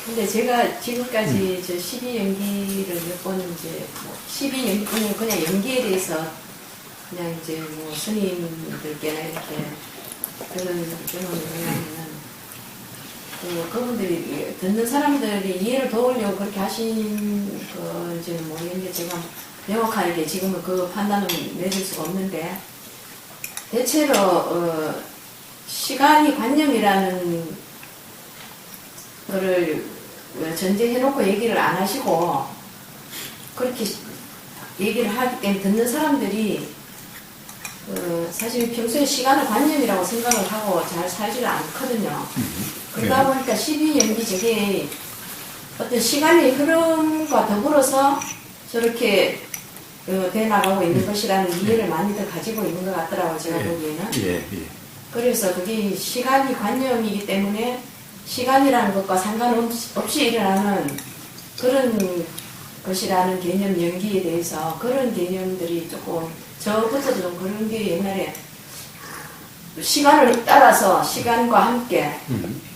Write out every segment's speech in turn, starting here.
근데 제가 지금까지 저 12연기를 몇 번 이제, 뭐 12연기, 그냥 연기에 대해서 그냥 이제 뭐 스님들께나 이렇게 그런 경험을 하면은 그분들이 듣는 사람들이 이해를 도우려고 그렇게 하신 건지는 모르겠는데 제가 명확하게 지금은 그 판단은 내릴 수가 없는데 대체로 시간이 관념이라는 거를 전제해놓고 얘기를 안 하시고 그렇게 얘기를 하기 때문에 듣는 사람들이 사실 평소에 시간을 관념이라고 생각을 하고 잘 살지를 않거든요. 그러다 보니까 12연기 저게 어떤 시간의 흐름과 더불어서 저렇게 돼 나가고 있는 것이라는 이해를 많이들 가지고 있는 것 같더라고요. 제가 보기에는. 그래서 그게 시간이 관념이기 때문에 시간이라는 것과 상관없이 일어나는 그런 것이라는 개념 연기에 대해서 그런 개념들이 조금 저부터도 좀 그런 게 옛날에 시간을 따라서 시간과 함께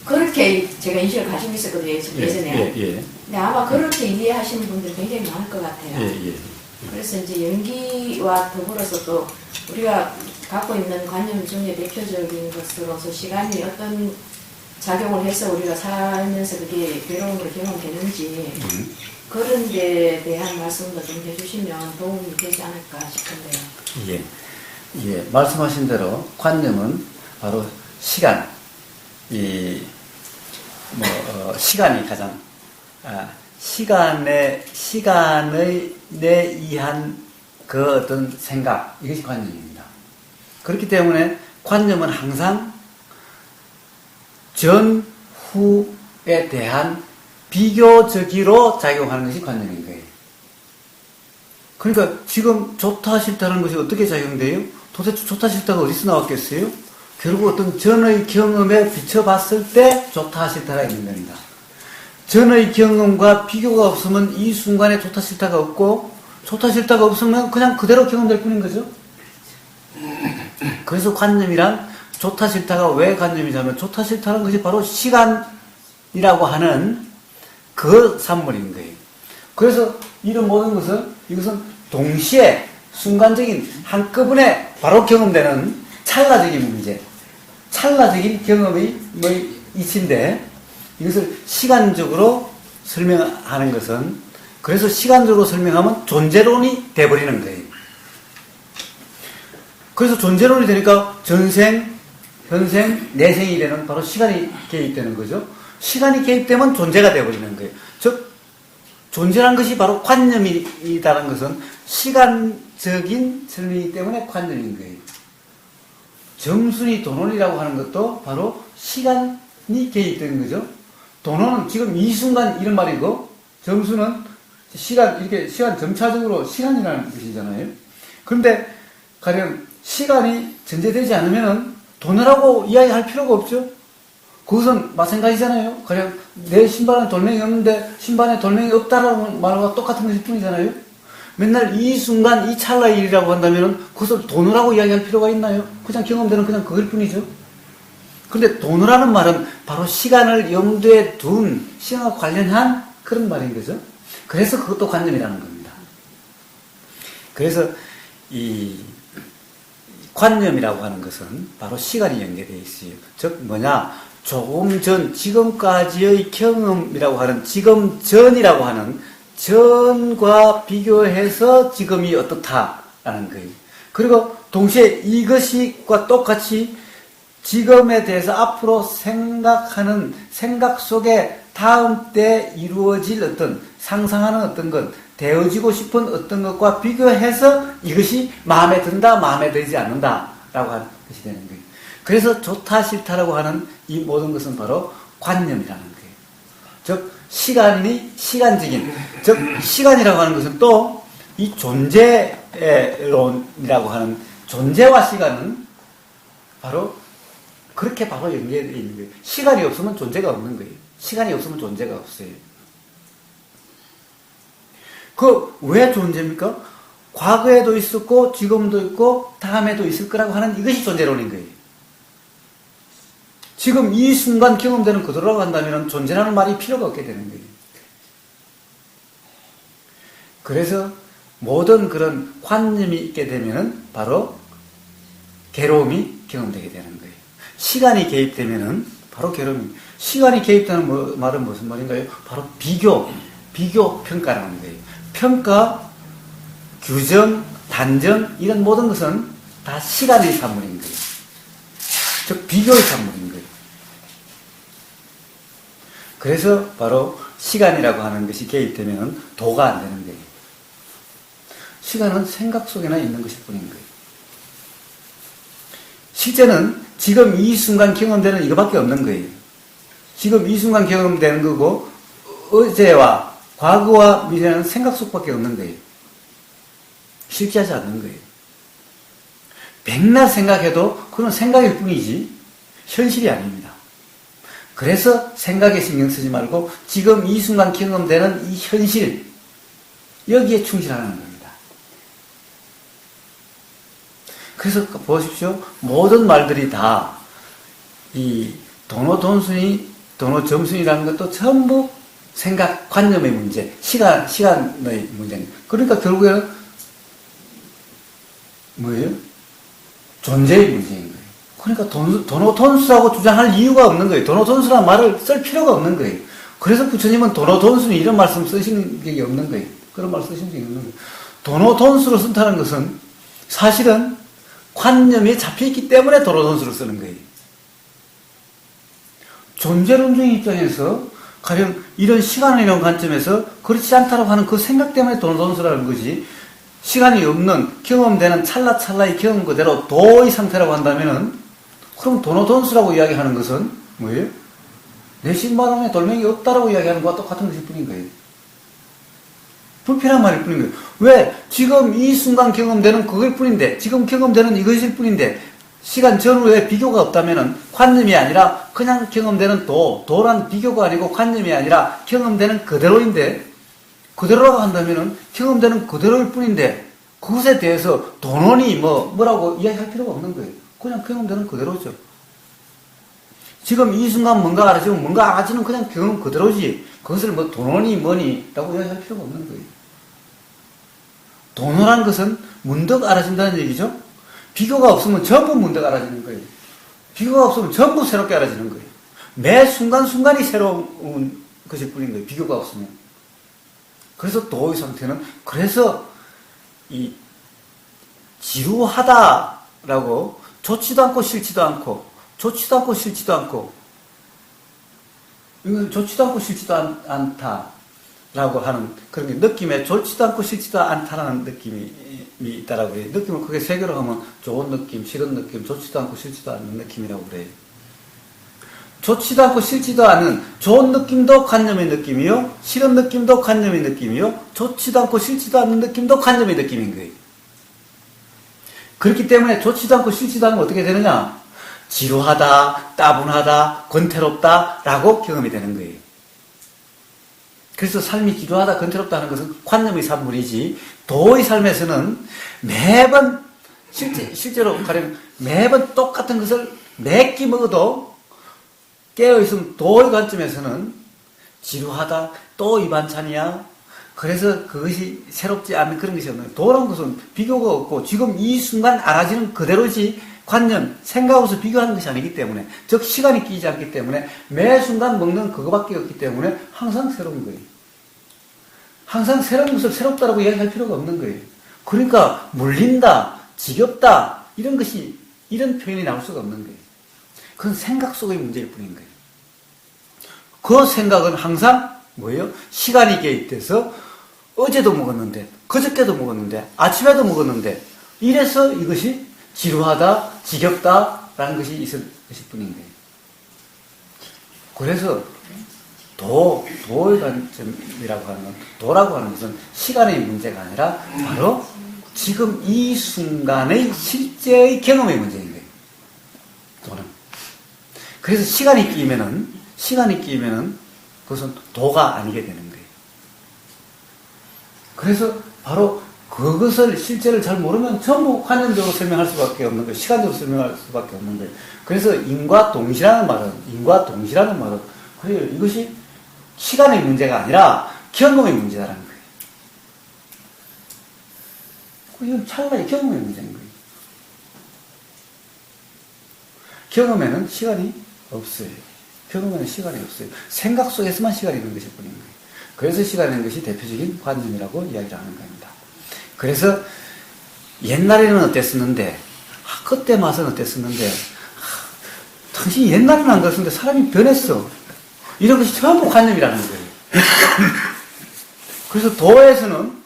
그렇게 제가 인식을 가지고 있었거든요. 예전에. 근데 아마 그렇게 이해하시는 분들이 굉장히 많을 것 같아요. 그래서 이제 연기와 더불어서 또 우리가 갖고 있는 관념 중에 대표적인 것으로서 시간이 어떤 작용을 해서 우리가 살면서 그게 괴로움으로 경험되는지 그런 데에 대한 말씀도 좀 해주시면 도움이 되지 않을까 싶은데요. 말씀하신 대로 관념은 바로 시간, 시간이 가장 시간의 내의한 그 어떤 생각, 이것이 관념입니다. 그렇기 때문에 관념은 항상 전, 후에 대한 비교적으로 작용하는 것이 관념인 거예요. 그러니까 지금 좋다 싫다는 것이 어떻게 작용돼요? 도대체 좋다 싫다가 어디서 나왔겠어요? 결국 어떤 전의 경험에 비춰봤을 때 좋다 싫다가 있는 겁니다. 전의 경험과 비교가 없으면 이 순간에 좋다 싫다가 없고 좋다 싫다가 없으면 그냥 그대로 경험될 뿐인 거죠. 그래서 관념이란 좋다 싫다가 왜 관념이냐면 좋다 싫다는 것이 바로 시간이라고 하는 그 산물인 거예요. 그래서 이런 모든 것은 이것은 동시에 순간적인 한꺼번에 바로 경험되는 찰나적인 문제, 찰나적인 경험의 이치인데 이것을 시간적으로 설명하는 것은 그래서 시간적으로 설명하면 존재론이 돼버리는 거예요. 그래서 존재론이 되니까 전생, 현생, 내생이 되는 바로 시간이 개입되는 거죠. 시간이 개입되면 존재가 되어버리는 거예요. 즉 존재라는 것이 바로 관념이라는 것은 시간적인 설명이기 때문에 관념인 거예요. 점순이 돈원이라고 하는 것도 바로 시간이 개입되는 거죠. 돈원은 지금 이 순간 이런 말이고 점수는 시간, 이렇게 시간 점차적으로 시간이라는 뜻이잖아요. 그런데 가령 시간이 전제되지 않으면은 돈이라고 이야기할 필요가 없죠. 그것은 마찬가지잖아요. 가령 내 신발에 돌멩이 없는데 신발에 돌멩이 없다라는 말과 똑같은 것일 뿐이잖아요. 맨날 이 순간 이 찰나의 일이라고 한다면은 그것을 돈이라고 이야기할 필요가 있나요? 그냥 경험되는 그냥 그걸 뿐이죠. 그런데 돈이라는 말은 바로 시간을 염두에 둔 시간과 관련한 그런 말인 거죠. 그래서 그것도 관념이라는 겁니다. 그래서 이 관념이라고 하는 것은 바로 시간이 연계되어 있어요. 즉 뭐냐, 조금 전, 지금까지의 경험이라고 하는 지금 전이라고 하는 전과 비교해서 지금이 어떻다라는 거예요. 그리고 동시에 이것과 똑같이 지금에 대해서 앞으로 생각하는 생각 속에 다음 때 이루어질 어떤 상상하는 어떤 것, 되어지고 싶은 어떤 것과 비교해서 이것이 마음에 든다, 마음에 들지 않는다 라고 하는 것이 되는 거예요. 그래서 좋다, 싫다라고 하는 이 모든 것은 바로 관념이라는 거예요. 즉 시간이 시간적인, 즉 시간이라고 하는 것은 또 이 존재론이라고 하는 존재와 시간은 바로 그렇게 바로 연계되어 있는 거예요. 시간이 없으면 존재가 없는 거예요. 시간이 없으면 존재가 없어요. 그 왜 존재입니까? 과거에도 있었고 지금도 있고 다음에도 있을 거라고 하는 이것이 존재론인 거예요. 지금 이 순간 경험되는 그대로라고 한다면 존재라는 말이 필요가 없게 되는 거예요. 그래서 모든 그런 관념이 있게 되면은 바로 괴로움이 경험되게 되는 거예요. 시간이 개입되면은 바로 괴로움이. 시간이 개입되는 말은 무슨 말인가요? 바로 비교 평가라는 거예요. 평가, 규정, 단정 이런 모든 것은 다 시간의 산물인 거예요. 즉 비교의 산물인 거예요. 그래서 바로 시간이라고 하는 것이 개입되면 도가 안 되는 거예요. 시간은 생각 속에나 있는 것일 뿐인 거예요. 실제는 지금 이 순간 경험되는 이거밖에 없는 거예요. 지금 이 순간 경험되는 거고 어제와 과거와 미래는 생각 속밖에 없는 거예요. 실제하지 않는 거예요. 백날 생각해도 그건 생각일 뿐이지 현실이 아닙니다. 그래서 생각에 신경 쓰지 말고 지금 이 순간 경험되는 이 현실 여기에 충실하는 겁니다. 그래서 보십시오. 모든 말들이 다 이 도노돈순이 도노점순이라는 것도 전부 생각, 관념의 문제, 시간의 문제입니다. 그러니까 결국에는 뭐예요? 존재의 문제인 거예요. 그러니까 도노돈수라고 주장할 이유가 없는 거예요. 도노돈수라는 말을 쓸 필요가 없는 거예요. 그래서 부처님은 도노돈수니 이런 말씀 쓰신 적이 없는 거예요. 그런 말 쓰신 적이 없는 거예요. 도노돈수로 쓴다는 것은 사실은 관념이 잡혀있기 때문에 도노돈수를 쓰는 거예요. 존재론적인 입장에서 가령 이런 시간이라는 관점에서 그렇지 않다고 하는 그 생각 때문에 도노돈수라는 거지 시간이 없는 경험되는 찰나찰나의 경험 그대로 도의 상태라고 한다면은 그럼 도노돈수라고 이야기하는 것은 뭐예요? 내 신바람에 돌멩이 없다라고 이야기하는 것과 똑같은 것일 뿐인 거예요. 불필요한 말일 뿐인 거예요. 왜? 지금 이 순간 경험되는 그걸 뿐인데 지금 경험되는 이것일 뿐인데 시간 전후에 비교가 없다면은 관념이 아니라 그냥 경험되는 도란 비교가 아니고 관념이 아니라 경험되는 그대로인데 그대로라고 한다면은 경험되는 그대로일 뿐인데 그것에 대해서 도논이 뭐라고 이야기할 필요가 없는 거예요. 그냥 경험되는 그대로죠. 지금 이 순간 뭔가 알아지면 뭔가 알아지는 그냥 경험 그대로지 그것을 뭐 도논이 뭐니라고 이야기할 필요가 없는 거예요. 도논한 것은 문득 알아진다는 얘기죠. 비교가 없으면 전부 문득 알아지는 거예요. 비교가 없으면 전부 새롭게 알아지는 거예요. 매 순간순간이 새로운 것일 뿐인 거예요. 비교가 없으면. 그래서 도의 상태는 그래서 이 지루하다라고 좋지도 않고 싫지도 않고 좋지도 않고 싫지도 않고 이건 좋지도 않고 싫지도 않다라고 하는 그런 게 느낌에 좋지도 않고 싫지도 않다라는 느낌이 있다라고 그래요. 느낌을 크게 세 개로 하면 좋은 느낌, 싫은 느낌, 좋지도 않고 싫지도 않은 느낌이라고 그래요. 좋지도 않고 싫지도 않은 좋은 느낌도 관념의 느낌이요. 싫은 느낌도 관념의 느낌이요. 좋지도 않고 싫지도 않은 느낌도 관념의 느낌인 거예요. 그렇기 때문에 좋지도 않고 싫지도 않으면 어떻게 되느냐? 지루하다, 따분하다, 권태롭다 라고 경험이 되는 거예요. 그래서 삶이 지루하다, 권태롭다 하는 것은 관념의 산물이지 도의 삶에서는 매번 실제로 가령 매번 똑같은 것을 매 끼 먹어도 깨어있으면 도의 관점에서는 지루하다, 또 이 반찬이야. 그래서 그것이 새롭지 않은 그런 것이 없는 도라는 것은 비교가 없고 지금 이 순간 알아지는 그대로지 관념, 생각으로서 비교하는 것이 아니기 때문에 즉 시간이 끼지 않기 때문에 매 순간 먹는 그거밖에 없기 때문에 항상 새로운 거예요. 항상 새로운 것을 새롭다라고 이야기할 필요가 없는 거예요. 그러니까 물린다, 지겹다 이런 것이 이런 표현이 나올 수가 없는 거예요. 그건 생각 속의 문제일 뿐인 거예요. 그 생각은 항상 뭐예요? 시간이 개입돼서 어제도 먹었는데 그저께도 먹었는데 아침에도 먹었는데 이래서 이것이 지루하다, 지겹다라는 것이 있을 것일 뿐인 거예요. 그래서 도의 관점이라고 하는 건 도라고 하는 것은 시간의 문제가 아니라 바로 지금 이 순간의 실제의 경험의 문제인 거예요. 도는. 그래서 시간이 끼면은 그것은 도가 아니게 되는 거예요. 그래서 바로 그것을 실제를 잘 모르면 전부 관념적으로 설명할 수밖에 없는 거예요. 시간적으로 설명할 수밖에 없는 거예요. 그래서 인과 동시라는 말은 그래요. 이것이 시간의 문제가 아니라 경험의 문제라는 거예요. 이건 찰나의 경험의 문제인 거예요. 경험에는 시간이 없어요. 경험에는 시간이 없어요. 생각 속에서만 시간이 있는 것일 뿐인 거예요. 그래서 시간인 것이 대표적인 관념이라고 이야기를 하는 겁니다. 그래서 옛날에는 어땠었는데, 그때 맛은 어땠었는데, 당신이 옛날에는 안 그랬었는데 사람이 변했어. 이런 것이 전부 관념이라는 거예요. 그래서 도에서는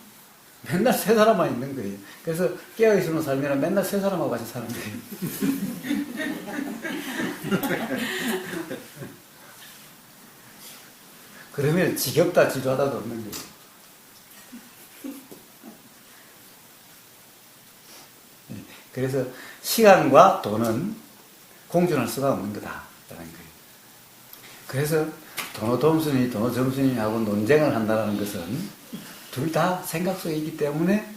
맨날 세 사람만 있는 거예요. 그래서 깨어있는 살면 맨날 세 사람하고 같이 사는 거예요. 그러면 지겹다 지루하다도 없는 거예요. 그래서 시간과 돈은 공존할 수가 없는 거다라는 거예요. 그래서 도노 점순이하고 논쟁을 한다는 것은 둘 다 생각 속에 있기 때문에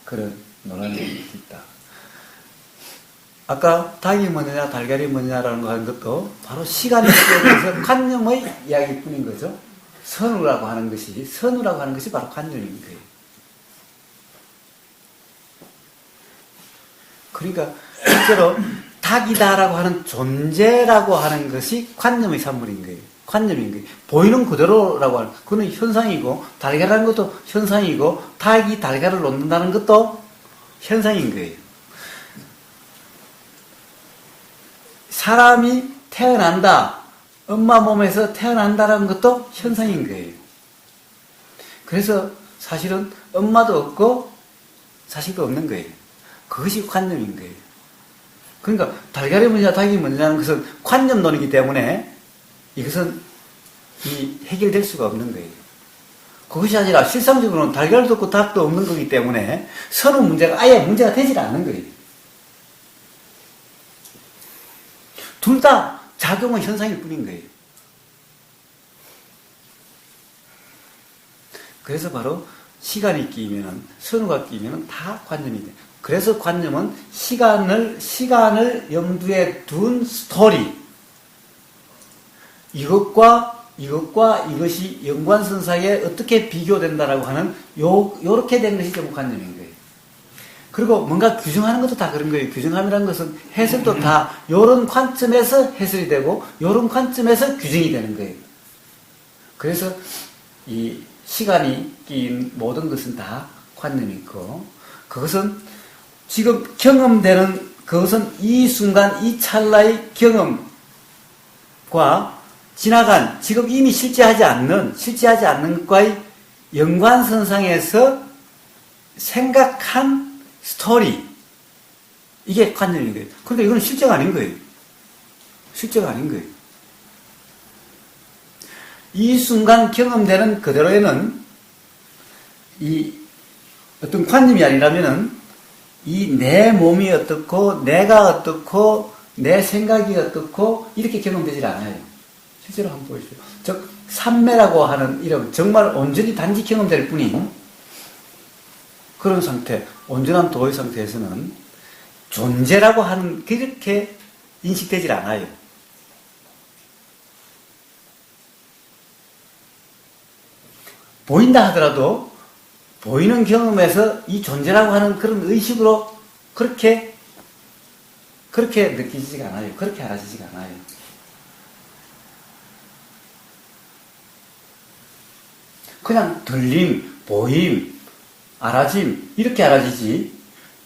그런 논란이 있다. 아까 닭이 뭐냐 달걀이 뭐냐라는 거 하는 것도 바로 시간에 대해서 관념의 이야기뿐인 거죠. 선우라고 하는 것이 바로 관념인 거예요. 그러니까 실제로 닭이다라고 하는 존재라고 하는 것이 관념의 산물인 거예요. 관념인 거예요. 보이는 그대로라고 하는, 그건 현상이고, 달걀이라는 것도 현상이고, 닭이 달걀을 놓는다는 것도 현상인 거예요. 사람이 태어난다, 엄마 몸에서 태어난다라는 것도 현상인 거예요. 그래서 사실은 엄마도 없고, 자식도 없는 거예요. 그것이 관념인 거예요. 그러니까 달걀이 뭐냐 닭이 뭐냐는 것은 관념론이기 때문에 이것은 해결될 수가 없는 거예요. 그것이 아니라 실상적으로는 달걀도 없고 닭도 없는 거기 때문에 서로 문제가 아예 문제가 되질 않는 거예요. 둘 다 작용의 현상일 뿐인 거예요. 그래서 바로 시간이 끼면은 선우가 끼면은 다 관념이 돼요. 그래서 관념은 시간을 염두에 둔 스토리. 이것과 이것이 연관선상에 어떻게 비교된다라고 하는 요렇게 된 것이 전부 관념인 거예요. 그리고 뭔가 규정하는 것도 다 그런 거예요. 규정함이라는 것은 해석도 다 요런 관점에서 해설이 되고 요런 관점에서 규정이 되는 거예요. 그래서 이 시간이 끼인 모든 것은 다 관념이 있고 그것은 지금 경험되는 그것은 이 순간 이 찰나의 경험과 지나간 지금 이미 실제하지 않는 것과의 연관선상에서 생각한 스토리 이게 관념인 거예요. 그런데 이건 실제가 아닌 거예요. 실제가 아닌 거예요. 이 순간 경험되는 그대로에는 이 어떤 관념이 아니라면은 이 내 몸이 어떻고 내가 어떻고 내 생각이 어떻고 이렇게 경험되질 않아요. 실제로 한번 보십시오. 즉 삼매라고 하는 이름 정말 온전히 단지 경험될 뿐인 그런 상태, 온전한 도의 상태에서는 존재라고 하는 그렇게 인식되질 않아요. 보인다 하더라도 보이는 경험에서 이 존재라고 하는 그런 의식으로 그렇게 느끼지가 않아요. 그렇게 알아지지가 않아요. 그냥 들림, 보임, 알아짐 이렇게 알아지지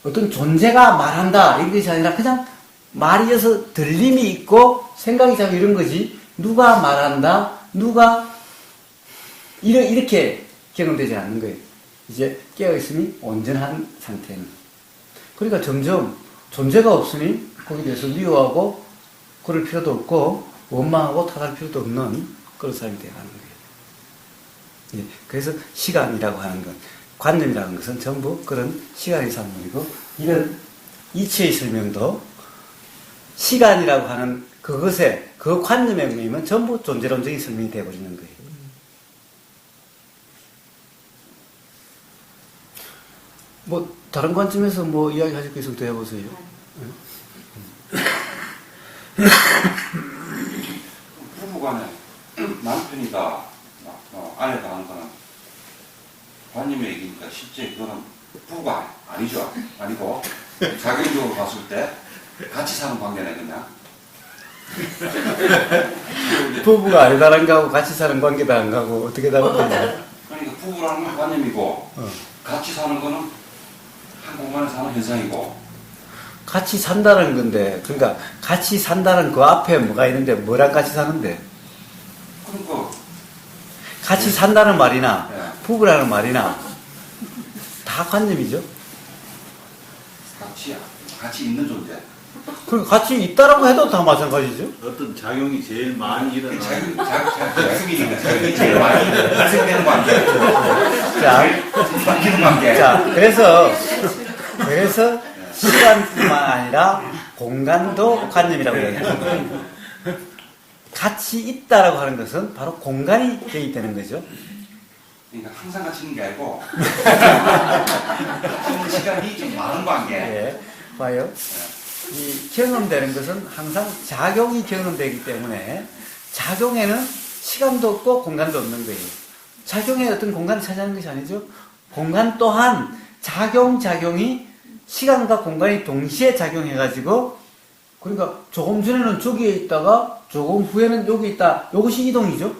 어떤 존재가 말한다 이런 것이 아니라 그냥 말이어서 들림이 있고 생각이 자꾸 이런 거지 누가 말한다, 누가 이렇게 경험되지 않는 거예요. 이제 깨어있음이 온전한 상태는. 그러니까 점점 존재가 없으니 거기에 대해서 미워하고 그럴 필요도 없고 원망하고 탓할 필요도 없는 그런 사람이 되어가는 거예요. 예, 그래서 시간이라고 하는 것, 관념이라는 것은 전부 그런 시간의 산물이고 이런 이치의 설명도 시간이라고 하는 그것에 그 관념에 의하면 전부 존재론적인 설명이 되어버리는 거예요. 뭐 다른 관점에서 뭐 이야기하실 거 있으면 또 해보세요. 부부간에 남편이다 아내다 하는 거는 관님의 얘기니까 실제 그거는 부부가 아니죠. 아니고 자격적으로 봤을 때 같이 사는 관계네 그냥. 부부가 아니다란 거하고 같이 사는 관계다란 거하고 어떻게 다른 거냐? 그러니까 부부라는 건 관념이고 같이 사는 거는 한 공간에 사는 현상이고. 같이 산다는 건데, 그러니까 같이 산다는 그 앞에 뭐가 있는데 뭐랑 같이 사는데? 그러니까 같이 산다는 말이나 네. 부부라는 말이나 다 관념이죠. 같이 있는 존재. 그럼 같이 있다라고 해도 다 마찬가지죠. 어떤 작용이 제일 많이 일어나는 자격이니까 자격이 제일 많이 발생되는 관계. 바뀌는 관계. 자, 그래서 시간뿐만 아니라 공간도 관념이라고 얘기하는 거예요. 같이 있다라고 하는 것은 바로 공간이 개입되는 거죠. 그러니까 항상 같이 있는 게 아니고 같이 있는 시간이 좀 많은 관계. 예, 봐요. 이 경험되는 것은 항상 작용이 경험되기 때문에 작용에는 시간도 없고 공간도 없는 거예요. 작용에 어떤 공간을 차지하는 것이 아니죠. 공간 또한 작용이 시간과 공간이 동시에 작용해가지고, 그러니까 조금 전에는 저기에 있다가 조금 후에는 여기 있다. 이것이 이동이죠.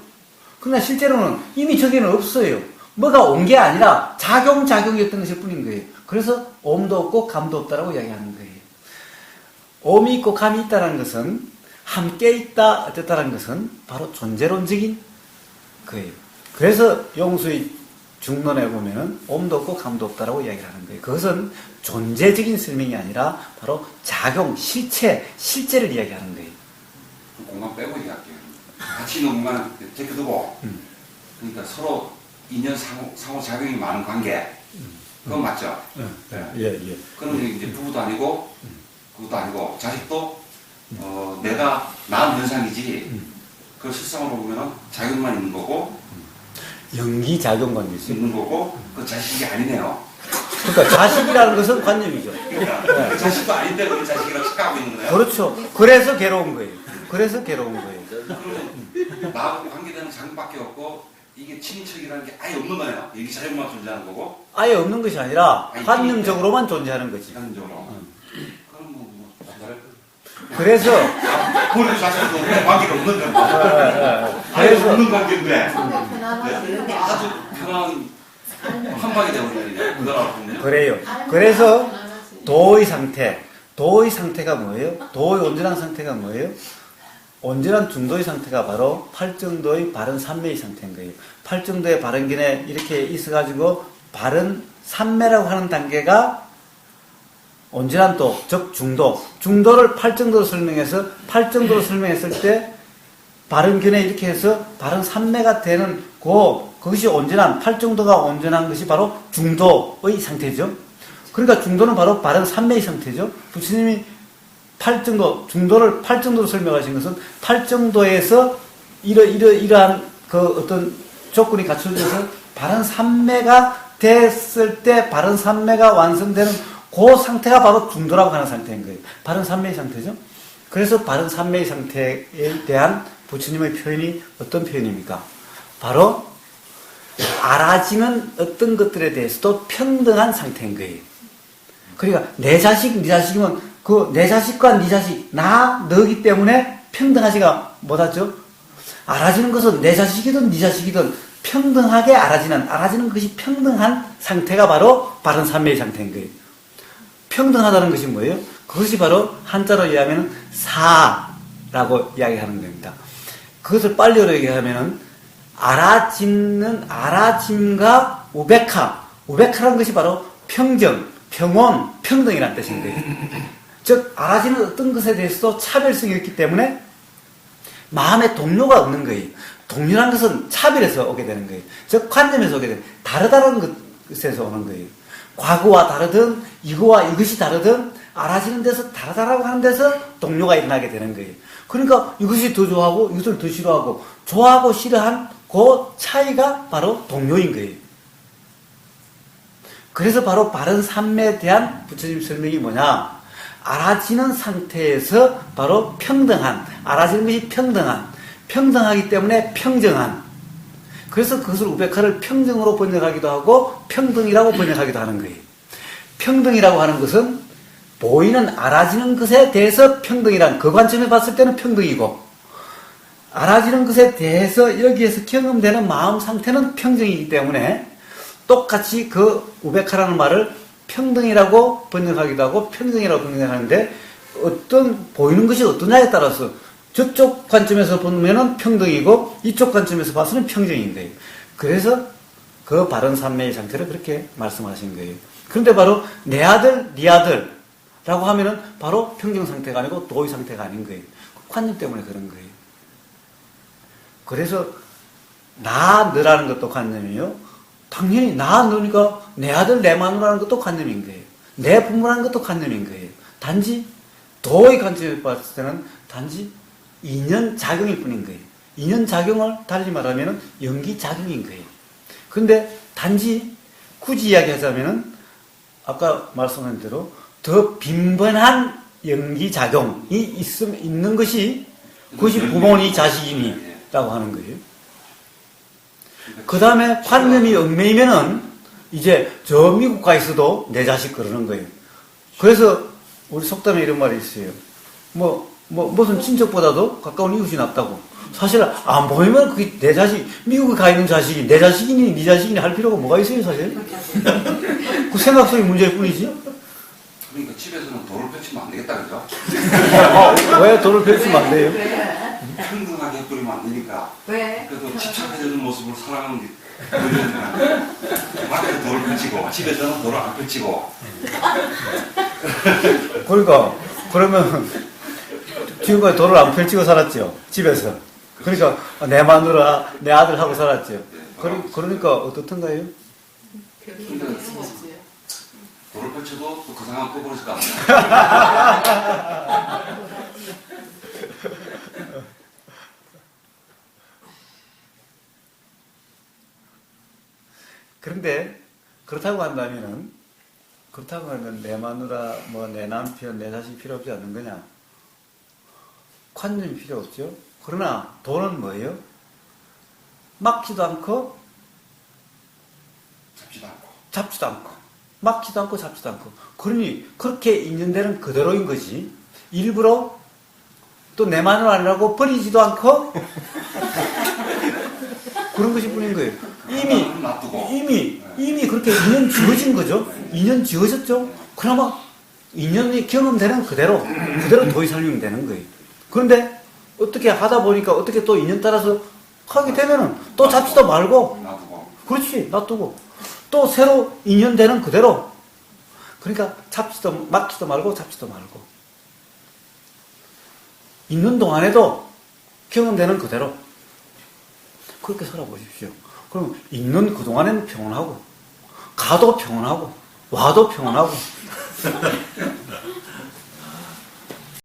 그러나 실제로는 이미 저기는 없어요. 뭐가 온 게 아니라 작용이었던 것일 뿐인 거예요. 그래서 오음도 없고 감도 없다라고 이야기하는 거예요. 오음이 있고 감이 있다는 것은 함께 있다 어쨌다는 것은 바로 존재론적인 거예요. 그래서 용수의 중론에 보면은 오음도 없고 감도 없다라고 이야기를 하는 거예요. 그것은 존재적인 설명이 아니라 바로 작용, 실제를 이야기하는 거예요. 공간 빼고 얘기할게요. 같이 있는 공간은 제껴두고, 그러니까 서로 인연 상호작용이 많은 관계. 그건 맞죠? 예. 그러면 이제 부부도 아니고, 그것도 아니고, 자식도, 내가 낳은 현상이지, 그 실상으로 보면은 작용만 있는 거고, 연기작용 관계죠. 있는 거고, 그 자식이 아니네요. 그러니까 자식이라는 것은 관념이죠. 그러니까 그 자식도 아닌데 그 자식이라고 착각하고 있는 거네요. 그렇죠. 그래서 괴로운 거예요. 그러면 나하고 관계되는 장밖에 없고 이게 친인척이라는 게 아예 없는 거네요. 여기 자연만 존재하는 거고 아예 없는 것이 아니라 관념적으로만 존재하는 거지. 자연적으로. 그럼 뭐 다를 그래서 본인 자신도 그냥 관계가 없는 거예요. 아예 없는 관계인데 아주 편한 한방이 되어버리네요. 그거라고 보면. 그래요. 그래서 도의 상태가 뭐예요? 도의 온전한 상태가 뭐예요? 온전한 중도의 상태가 바로 팔정도의 바른 삼매의 상태인 거예요. 팔정도의 바른견에 이렇게 있어가지고 바른 삼매라고 하는 단계가 온전한 도, 즉 중도. 중도를 팔정도로 설명해서 팔정도로 설명했을 때 바른견에 이렇게 해서 바른 삼매가 되는 그것이 온전한 팔정도가 온전한 것이 바로 중도의 상태죠. 그러니까 중도는 바로 바른 삼매의 상태죠. 부처님이 중도를 팔정도로 설명하신 것은 팔정도에서 이러한 그 어떤 조건이 갖춰져서 바른 삼매가 됐을 때 바른 삼매가 완성되는 그 상태가 바로 중도라고 하는 상태인 거예요. 바른 삼매의 상태죠. 그래서 바른 삼매의 상태에 대한 부처님의 표현이 어떤 표현입니까? 바로 알아지는 어떤 것들에 대해서도 평등한 상태인 거예요. 그러니까 내 자식, 네 자식이면 그 내 자식과 네 자식, 너기 때문에 평등하지가 못하죠. 알아지는 것은 내 자식이든 네 자식이든 평등하게 알아지는 것이 평등한 상태가 바로 바른 삼매의 상태인 거예요. 평등하다는 것이 뭐예요? 그것이 바로 한자로 이야기하면 사라고 이야기하는 겁니다. 그것을 빨리어로 얘기하면은 알아짐과 우백하라는 것이 바로 평정, 평온, 평등이라는 뜻인 거예요. 즉 알아지는 어떤 것에 대해서도 차별성이 있기 때문에 마음에 동료가 없는 거예요. 동료라는 것은 차별에서 오게 되는 거예요. 즉 관념에서 오게 되는 거예요. 다르다는 것에서 오는 거예요. 과거와 다르든 이거와 이것이 다르든 알아지는 데서 다르다라고 하는 데서 동료가 일어나게 되는 거예요. 그러니까 이것이 더 좋아하고 이것을 더 싫어하고 좋아하고 싫어한 그 차이가 바로 동료인 거예요. 그래서 바로 바른 삶에 대한 부처님 설명이 뭐냐? 알아지는 상태에서 바로 평등한, 알아지는 것이 평등하기 때문에 평정한. 그래서 그것을 우베카를 평정으로 번역하기도 하고 평등이라고 번역하기도 하는 거예요. 평등이라고 하는 것은 보이는 알아지는 것에 대해서 평등이란 그 관점에 봤을 때는 평등이고, 알아지는 것에 대해서 여기에서 경험되는 마음 상태는 평정이기 때문에 똑같이 그 우베카라는 말을 평등이라고 번역하기도 하고 평등이라고 번역하는데, 어떤 보이는 것이 어떠냐에 따라서 저쪽 관점에서 보면은 평등이고 이쪽 관점에서 봐서는 평정인 거예요. 그래서 그 바른 삼매의 상태를 그렇게 말씀하신 거예요. 그런데 바로 내 아들, 네 아들라고 하면은 바로 평정 상태가 아니고 도의 상태가 아닌 거예요. 관념 때문에 그런 거예요. 그래서 나, 너라는 것도 관념이요. 당연히 나, 너니까 내 아들, 내 마누라는 것도 관념인 거예요. 내 부모라는 것도 관념인 거예요. 단지 도의 관점에서 봤을 때는 단지 인연 작용일 뿐인 거예요. 인연 작용을 달리 말하면 연기 작용인 거예요. 그런데 단지 굳이 이야기하자면은 아까 말씀한 대로 더 빈번한 연기 작용이 있는 것이 그것이 부모니 자식이니라고 하는 거예요. 그 다음에 관념이 얽매이면은 이제 저 미국 가 있어도 내 자식 그러는 거예요. 그래서 우리 속담에 이런 말이 있어요. 무슨 친척보다도 가까운 이웃이 낫다고. 사실 안 보이면 그게 내 자식, 미국에 가 있는 자식이 내 자식이니 네 자식이니 할 필요가 뭐가 있어요, 사실? 그 생각 속의 문제일 뿐이지. 그러니까 집에서는 돌을 펼치면 안 되겠다, 그죠? 왜 돌을 펼치면 안 돼요? 왜? 평등하게 뿌리면 안 되니까. 왜? 그래도 집착해지는 모습을 사랑하는 게 보여주니까. 밖에서 돌을 펼치고, 집에서는 돌을 안 펼치고. 그러니까, 그러면 지금까지 돌을 안 펼치고 살았죠, 집에서. 그러니까 내 마누라, 내 아들하고 살았죠. 그러니까 어떻던가요? 돌을 펼쳐도 또 그 상황 또 그러실 것 같아요. 그런데 그렇다고 한다면 내 마누라, 내 남편, 내 자식 필요 없지 않는 거냐? 관념이 필요 없죠. 그러나 돈은 뭐예요? 막지도 않고 잡지도 않고 막지도 않고 잡지도 않고. 그러니 그렇게 인연되는 그대로인 거지. 일부러 또 내 마누라 아니라고 버리지도 않고 그런 것이 뿐인 거예요. 이미 그렇게 인연 지어진 거죠. 인연 지어졌죠. 그나마 인연이 경험되는 그대로 도의 살림이 되는 거예요. 그런데 어떻게 하다 보니까 어떻게 또 인연 따라서 하게 되면은 또 잡지도 말고, 그렇지, 놔두고 또 새로 인연되는 그대로. 그러니까 막지도 말고 잡지도 말고 있는 동안에도 경험되는 그대로 그렇게 살아보십시오. 그럼 있는 그동안에는 평온하고, 가도 평온하고, 와도 평온하고,